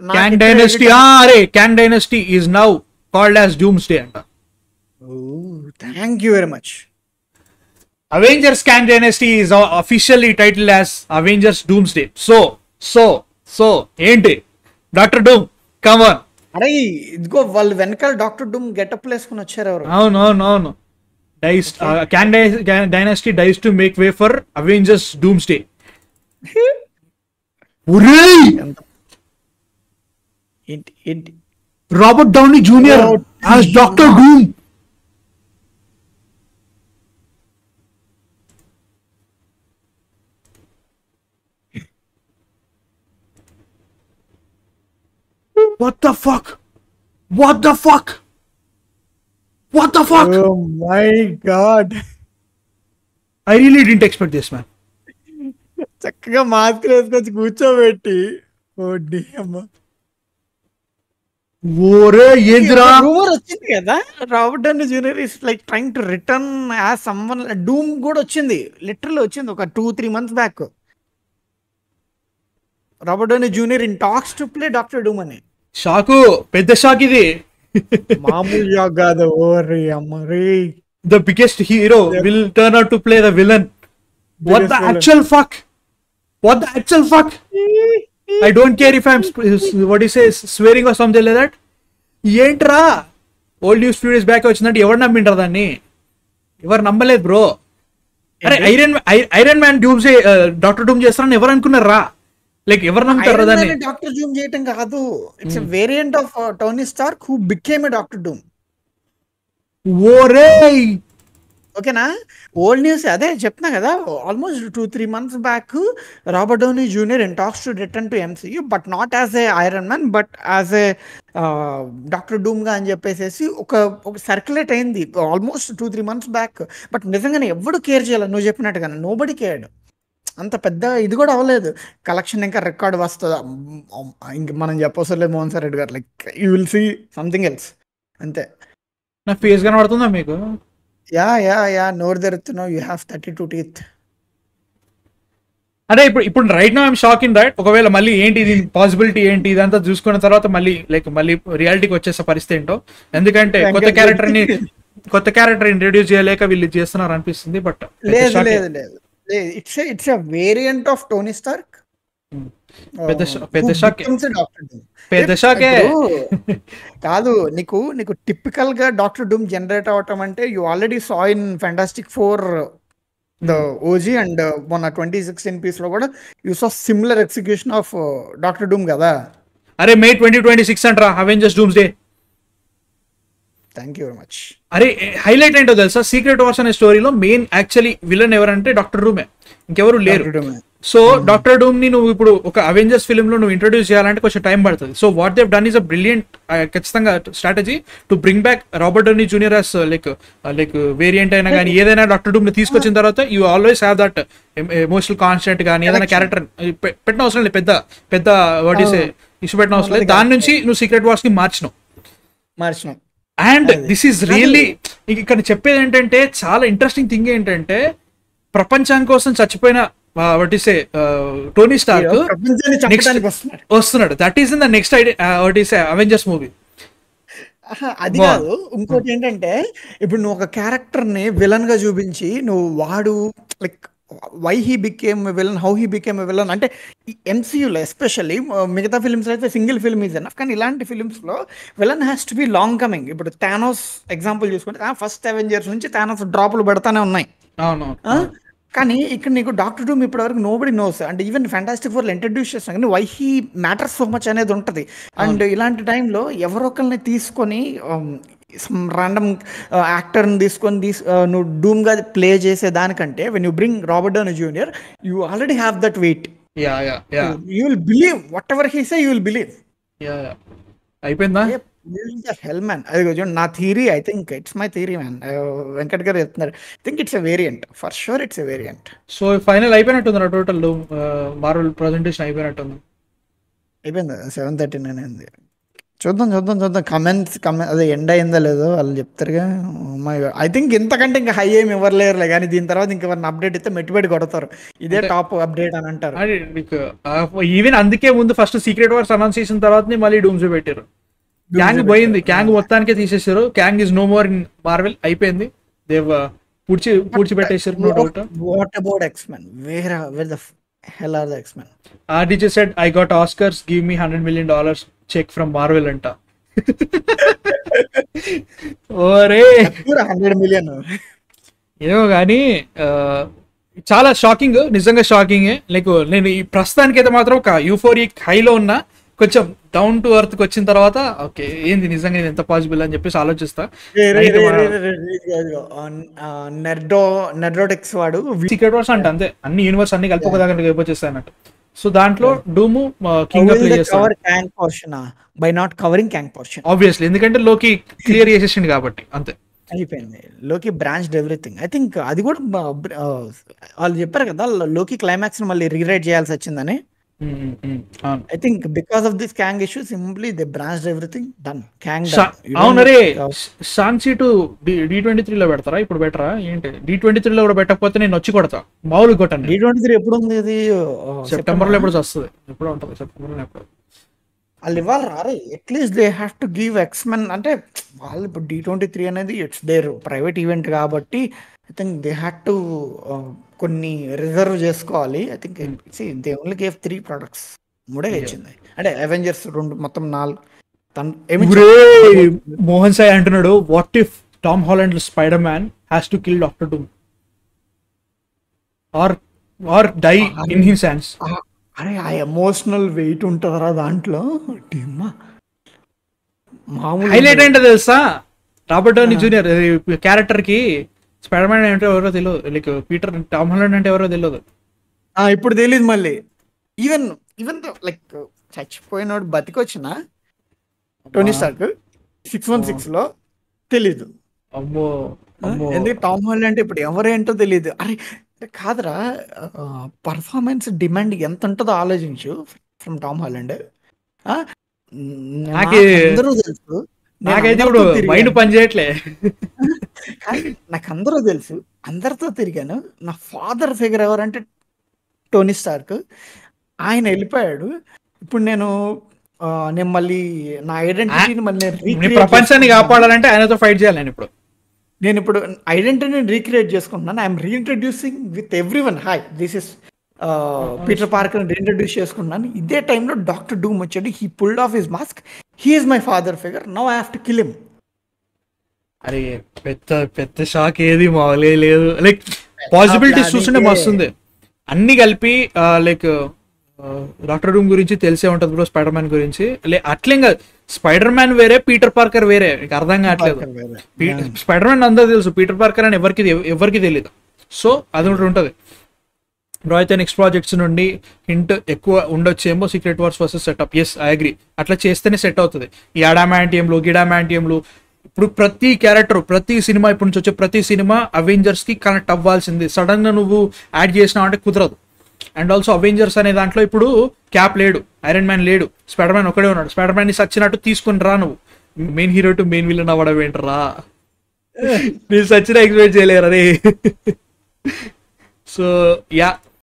నాకు క్యాంగ్ ఇప్పుడే dynasty, edit అరే Kang dynasty is now called as Doomsday అంట. Thank you very much. Avengers Kang Dynasty is officially titled as Avengers Doomsday. So, ఏంటి doctor doom, come on. అరే ఇదిగో వాళ్ళు వెనకాల doctor డూమ్ getup వేసుకుని వచ్చారు ఎవరు. అవును. Kang Dynasty dies to make way for Avengers Doomsday. ఒరేయ్, ఏంటి ఏంటి Robert Downey Junior as doctor Doom. What the fuck? Oh my god. I really didn't expect this, man. చక్కగా మాస్క్ వేసుకొచ్చి కూర్చోబెట్టి ఓడి అమ్మ. ఓరే ఏందిరా, రూమర్ వచ్చింది కదా Robert Downey Junior is like trying to return as someone. Doom కూడా వచ్చింది, లిటరల్లీ వచ్చింది ఒక 2-3 months back. Robert Downey Junior in talks to play doctor Doom అని. షాకు, పెద్ద షాక్ ఇది. మామూలు షాక్ కాదు. ఓరి అమ్మ రే. The biggest hero will turn out to play the villain. What the actual fuck? I don't care if I'm what do you say, swearing or something like that. ఏంట్రా old news few days back వచ్చిందంటే ఎవరు నమ్మింటారు దాన్ని? ఎవరు నమ్మలేదు bro. అరే iron man డూమ్ doctor డూమ్ చేస్తారని ఎవరు అనుకున్నారా? లైక్ ఎవరు నమ్ముతారా దాన్ని? డాక్టర్ డూమ్ చేయటం కాదు, it's a variant of Tony Stark who became a Doctor Doom. ఓరే ఓకేనా, ఓల్డ్ న్యూస్ అదే చెప్తున్నా కదా. Almost 2-3 months back Robert Downey Junior in talks to return to MCU, but not as a Iron Man but as a Doctor Doom గా అని చెప్పేసి ఒక circulate అయింది ఆల్మోస్ట్ 2-3 months బ్యాక్. బట్ నిజంగానే ఎవడు కేర్ చేయాలి నువ్వు చెప్పినట్టుగా, నోబడి కేర్డ్. అంత పెద్ద ఇది కూడా అవ్వలేదు. కలెక్షన్ ఇంకా రికార్డ్ వస్తుందా ఇంక మనం చెప్పవసరం లేదు. Mohan sir Reddy garu like you will see something else అంతే. నా ఫేస్ కనబడుతుందా మీకు? యా నోరు తెరుతున్నావు. You have 32 teeth. అంటే ఇప్పుడు right now I'm shock in right. ఒకవేళ మళ్ళీ ఏంటి దీని పాసిబిలిటీ ఏంటి ఇదంతా చూసుకున్న తర్వాత మళ్ళీ రియాలిటీకి వచ్చేసే పరిస్థితి ఏంటో. ఎందుకంటే కొత్త క్యారెక్టర్ ఇంట్రడ్యూస్ చేయలేక వీళ్ళు చేస్తున్నారు అనిపిస్తుంది. బట్ లేదు it's a variant of Tony Stark. పెద్ద షాకే కాదు. నీకు టిపికల్ గా డాక్టర్ డూమ్ జనరేట్ అవటం అంటే you already saw in Fantastic 4 the OG and మొన్న 2016 piece లో కూడా you saw similar execution of Doctor Doom కదా. అరే May 2026 అంటారా Avengers Doomsday. Thank you very much. అరే హైలైట్ ఏంటో తెలుసా, సీక్రెట్ వార్స్ అనే స్టోరీలో మెయిన్ యాక్చువల్లీ విలన్ ఎవరంటే డాక్టర్ డూమే, ఇంకెవరు లేరు. సో డాక్టర్ డూమ్ ని నువ్వు ఇప్పుడు ఒక అవెంజర్స్ ఫిల్మ్ లో నువ్వు ఇంట్రొడ్యూస్ చేయాలంటే కొంచెం టైం పడుతుంది. So what they've done is a brilliant ఖచ్చితంగా strategy to bring back Robert Downey Junior as like variant అయినా కానీ ఏదైనా డాక్టర్ డూమ్ ని తీసుకొచ్చిన తర్వాత you always have that emotional constant కానీ ఏదైనా క్యారెక్టర్ పెట్టిన అవసరం లేదు, పెద్ద వాట్ ఈస్ ఇష్యూ పెట్టిన అవసరం లేదు. దాని నుంచి నువ్వు సీక్రెట్ వార్స్ కి మార్చినావు. అండ్ దిస్ ఈస్ రియల్లీ ఇక్కడ చెప్పేది ఏంటంటే చాలా ఇంట్రెస్టింగ్ థింగ్ ఏంటంటే ప్రపంచం కోసం చచ్చిపోయిన వాట్ ఈస్ టోనీ స్టార్క్ వస్తున్నాడు. That is in the next what is Avengers movie. అది కాదు, ఇంకోటి ఏంటంటే ఇప్పుడు నువ్వు ఒక క్యారెక్టర్ ని విలన్ గా చూపించి నువ్వు వాడు like why he became villain, how he became villain అంటే ఎంసీయూలో ఎస్పెషల్లీ, మిగతా ఫిల్మ్స్ అయితే సింగిల్ ఫిల్మ్ ఈజ్ ఎనఫ్, కానీ ఇలాంటి ఫిల్మ్స్లో villain has to be long coming. ఇప్పుడు థానోస్ ఎగ్జాంపుల్ చూసుకుంటే ఫస్ట్ అవెంజర్స్ నుంచి థానోస్ డ్రాపులు పెడతానే ఉన్నాయి. కానీ ఇక్కడ నీకు డాక్టర్ డూమ్ ఇప్పటివరకు నోబడి నోస్ అంటే ఈవెన్ ఫ్యాంటాస్టిక్ ఫోర్లో ఇంట్రడ్యూస్ చేస్తాం కానీ why he matters so much అనేది ఉంటుంది. అండ్ ఇలాంటి టైంలో ఎవరొకరిని తీసుకొని ర్యాండమ్ యాక్టర్ని తీసుకొని నువ్వు డూమ్గా ప్లే చేసే దానికంటే when you bring Robert Downey Junior you already have that weight. You will believe whatever he say, you will believe. అయిపోయిందా హెల్ మ్యాన్. అది నా theory, I think it's my theory man. Venkat garu చెప్తున్నారు, I think it's a variant for sure, it's a variant. So final అయిపోయినట్టుంది total Marvel presentation అయిపోయినట్టుంది. అయిపోయింది 7:39 అయింది. చూద్దాం చూద్దాం చూద్దాం అదే ఎండ్ అయిందో లేదో వాళ్ళు చెప్తారుగా. ఐ థింక్ ఇంతకంటే ఇంకా హై ఏమి ఇవ్వలేరులే, కానీ దీని తర్వాత ఇంకెవరిని అప్డేట్ ఇస్తే మెట్టుబడి కొడతారు, ఇదే టాప్ అప్డేట్ అని అంటారు. ఈవెన్ అందుకే ముందు ఫస్ట్ సీక్రెట్ వార్స్ అనౌన్స్ చేసిన తర్వాత మళ్ళీ డూమ్స్ పెట్టారు. క్యాంగ్ పోయింది, క్యాంగ్ మొత్తానికే తీసేసారు. Kang is no more in Marvel, అయిపోయింది. దేవ్ పూడ్చిపెట్టేశారు. No doubt. What about X Men? Where the hell are the X-Men? RDJ said, I got Oscars, give me $100 million check from Marvel అంట. ఓరే 100 million ఏమో కానీ చాలా షాకింగ్, నిజంగా షాకింగ్. లైక్ నేను ఈ ప్రస్తుతానికైతే మాత్రం ఒక యూఫోరిక్ హైలో ఉన్నా, కొంచెం డౌన్ టు ఎర్త్ కి వచ్చిన తర్వాత ఓకే ఏంది నిజంగా ఇది ఎంత పాసిబుల్ అని చెప్పేసి ఆలోచిస్తా. నెర్డోటెక్స్ వాడు సీక్రెట్ వార్స్ అంటే అంతే, అన్ని యూనివర్స్ అన్ని కలిపి ఒక దగ్గర అయిపోచేస్తాయి అన్నట్టు. సో దాంట్లో డూము కింగ్ ప్లే చేస్తాడు by not covering Kang portion, obviously, ఎందుకంటే లోకి క్లియర్ చేసేసింది కాబట్టి అంతే అయిపోయింది. లోకి బ్రాంచ్డ్ ఎవ్రీథింగ్. ఐ థింక్ అది కూడా వాళ్ళు చెప్పారు కదా లోకి క్లైమాక్స్ మళ్ళీ రీరైట్ చేయాల్సి వచ్చిందని. I think because of this Kang issue, simply they branched everything, done. Kang done. అవునరే షాంగ్‌చి టు D23 లో పెడతారా ఇప్పుడు? బెటరా ఏంటి? D23 లో కూడా పెట్టకపోతే నేను వచ్చి కొడతా, మామూలు కొట్టండి. D23 ఎప్పుడు ఉంది? ఇది సెప్టెంబర్ లో ఎప్పుడు వస్తుంది? ఎప్పుడు ఉంటుంది సెప్టెంబర్ లో? ఎప్పుడు వాళ్ళు ఇవ్వాలి రారే, at least they have to give X-Men. అంటే వాళ్ళు ఇప్పుడు D23 అనేది ఇట్స్ దేర్ ప్రైవేట్ ఈవెంట్ కాబట్టి I think they had to కొన్ని రిజర్వ్ చేసుకోవాలి. I think they only gave 3 products, 3 ఇచ్చింది. అంటే అవెంజర్స్ 2 మొత్తం 4. మోహన్ సాయి అంటున్నాడు, what if Tom Holland Spider Man has to kill Doctor Doom or die in his hands? అరే ఆ emotional weight ఉంటుందిరా దాంట్లో. హైలైట్ ఏంటో తెలుసా, రాబర్ట్ డౌనీ జూనియర్ క్యారెక్టర్ కి స్పైడర్ మ్యాన్ అంటే ఎవరో తెలియదు, లైక్ పీటర్ టామ్ హాలండ్ అంటే ఎవరో తెలియదు. ఇప్పుడు తెలియదు మళ్ళీ. ఈవెన్ లైక్ చచ్చిపోయినోడు బతికొచ్చిన టోనీ స్టార్క్ 616 లో తెలీదు. అమ్మో ఎందుకు టామ్ హాలండ్ అంటే ఇప్పుడు ఎవరేంటో తెలియదు. అరే కాదురా, పర్ఫార్మెన్స్ డిమాండ్ ఎంత ఉంటుందో ఆలోచించు ఫ్రమ్ టామ్ హాలండ్. అందరూ తెలుసు, నాకైతే ఇప్పుడు మైండ్ పని చేయట్లే. నాకు అందరూ తెలుసు, అందరితో తిరిగాను. నా ఫాదర్ ఫిగర్ ఎవరంటే టోనీ స్టార్క్. ఆయన వెళ్ళిపోయాడు. ఇప్పుడు నేను మళ్ళీ నా ఐడెంటిటీని మళ్ళీ ప్రపంచాన్ని కాపాడాలంటే ఆయనతో ఫైట్ చేయాలి. నేను ఇప్పుడు ఐడెంటిటీని రీక్రియేట్ చేసుకుంటున్నాను. I'm reintroducing with everyone. Hi, this is Peter Parker reintroduce చేసుకున్నాను. ఇదే టైంలో డాక్టర్ డూమ్ వచ్చాడు. He pulled off his mask. He is my father figure. Now I have to kill him. అరే పెద్ద షాక్ ఏది మామూలే లేదు. లైక్ పాసిబిలిటీస్ చూస్తుంటే మస్తుంది. అన్ని కలిపి లైక్ డాక్టర్ డూమ్ గురించి తెలిసే ఉంటుంది బ్రో, స్పైడర్ మ్యాన్ గురించి. అట్లేం కాదు, స్పైడర్ మ్యాన్ వేరే, పీటర్ పార్కర్ వేరే. అర్థం కావట్లేదు. స్పైడర్ మ్యాన్ అందరూ తెలుసు, పీటర్ పార్కర్ అని ఎవరికి తెలియదు. సో అది ఒకటి ఉంటుంది బ్రో. అయితే నెక్స్ట్ ప్రాజెక్ట్స్ నుండి హింట్ ఎక్కువ ఉండొచ్చేమో, Secret Wars versus setup. Yes, I agree. అట్లా చేస్తేనే సెట్ అవుతుంది. ఈ అడామాంటియంలు గిడామాంటియంలు ఇప్పుడు ప్రతి క్యారెక్టర్, ప్రతి సినిమా, ఇప్పుడు నుంచి వచ్చే ప్రతి సినిమా అవెంజర్స్ కి కనెక్ట్ అవ్వాల్సింది. సడన్ గా నువ్వు యాడ్ చేసినావు అంటే కుదరదు. అండ్ ఆల్సో అవెంజర్స్ అనే దాంట్లో ఇప్పుడు క్యాప్ లేడు, ఐరన్ మ్యాన్ లేడు, స్పైడర్ మ్యాన్ ఒకడే ఉన్నాడు. స్పైడర్ మ్యాన్ ని సచ్చినట్టు తీసుకుని రా నువ్వు. Main hero to main villain అవ్వడం ఏంటరా, నేను సచ్చిన ఎక్స్పెక్ట్ చేయలేరు అరే. So yeah,